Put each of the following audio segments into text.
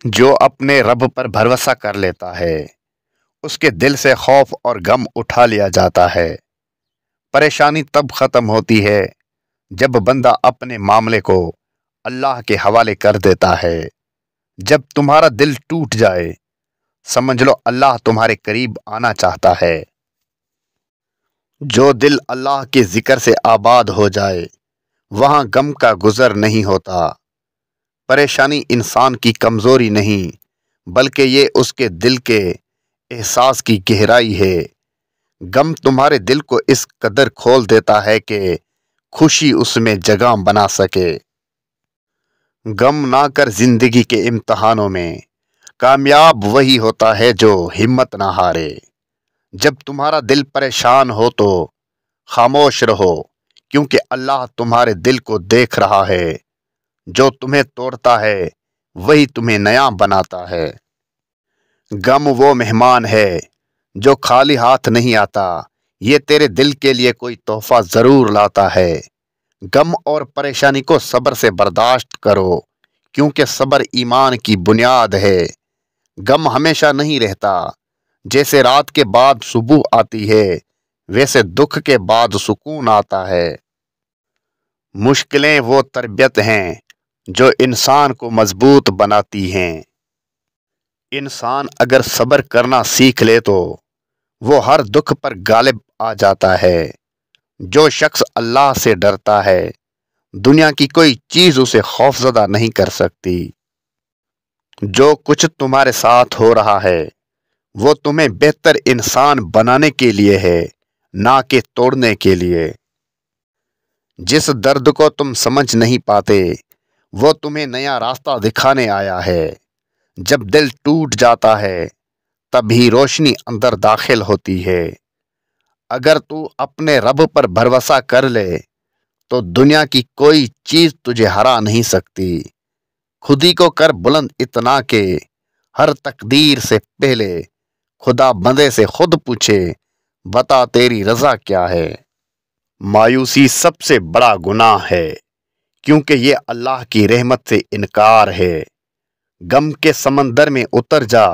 جو اپنے رب پر بھروسہ کر لیتا ہے اس کے دل سے خوف اور غم اٹھا لیا جاتا ہے۔ پریشانی تب ختم ہوتی ہے جب بندہ اپنے معاملے کو اللہ کے حوالے کر دیتا ہے۔ جب تمہارا دل ٹوٹ جائے سمجھ لو اللہ تمہارے قریب آنا چاہتا ہے۔ جو دل اللہ کے ذکر سے آباد ہو جائے وہاں غم کا گزر نہیں ہوتا۔ پریشانی انسان کی کمزوری نہیں بلکہ یہ اس کے دل کے احساس کی گہرائی ہے۔ غم تمہارے دل کو اس قدر کھول دیتا ہے کہ خوشی اس میں جگہ بنا سکے۔ غم نہ کر زندگی کے امتحانوں میں کامیاب وہی ہوتا ہے جو ہمت نہ ہارے۔ جب تمہارا دل پریشان ہو تو خاموش رہو کیونکہ اللہ تمہارے دل کو دیکھ رہا ہے۔ جو تمہیں توڑتا ہے وہی تمہیں نیا بناتا ہے۔ غم وہ مہمان ہے جو خالی ہاتھ نہیں آتا، یہ تیرے دل کے لیے کوئی تحفہ ضرور لاتا ہے۔ غم اور پریشانی کو صبر سے برداشت کرو کیونکہ صبر ایمان کی بنیاد ہے۔ غم ہمیشہ نہیں رہتا، جیسے رات کے بعد صبح آتی ہے ویسے دکھ کے بعد سکون آتا ہے۔ مشکلیں وہ تربیت ہیں جو انسان کو مضبوط بناتی ہیں۔ انسان اگر صبر کرنا سیکھ لے تو وہ ہر دکھ پر غالب آ جاتا ہے۔ جو شخص اللہ سے ڈرتا ہے دنیا کی کوئی چیز اسے خوفزدہ نہیں کر سکتی۔ جو کچھ تمہارے ساتھ ہو رہا ہے وہ تمہیں بہتر انسان بنانے کے لیے ہے، نہ کہ توڑنے کے لیے۔ جس درد کو تم سمجھ نہیں پاتے وہ تمہیں نیا راستہ دکھانے آیا ہے۔ جب دل ٹوٹ جاتا ہے تبھی روشنی اندر داخل ہوتی ہے۔ اگر تو اپنے رب پر بھروسہ کر لے تو دنیا کی کوئی چیز تجھے ہرا نہیں سکتی۔ خود ہی کو کر بلند اتنا کہ ہر تقدیر سے پہلے خدا بندے سے خود پوچھے بتا تیری رضا کیا ہے۔ مایوسی سب سے بڑا گناہ ہے کیونکہ یہ اللہ کی رحمت سے انکار ہے۔ غم کے سمندر میں اتر جا،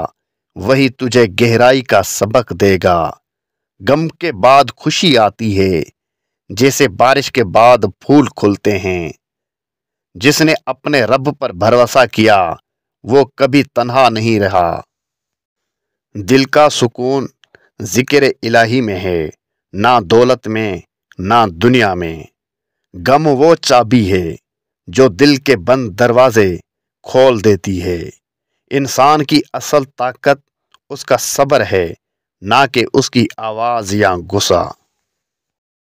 وہی تجھے گہرائی کا سبق دے گا۔ غم کے بعد خوشی آتی ہے جیسے بارش کے بعد پھول کھلتے ہیں۔ جس نے اپنے رب پر بھروسہ کیا وہ کبھی تنہا نہیں رہا۔ دل کا سکون ذکر الہی میں ہے، نہ دولت میں نہ دنیا میں۔ غم وہ چابی ہے جو دل کے بند دروازے کھول دیتی ہے۔ انسان کی اصل طاقت اس کا صبر ہے، نہ کہ اس کی آواز یا غصہ۔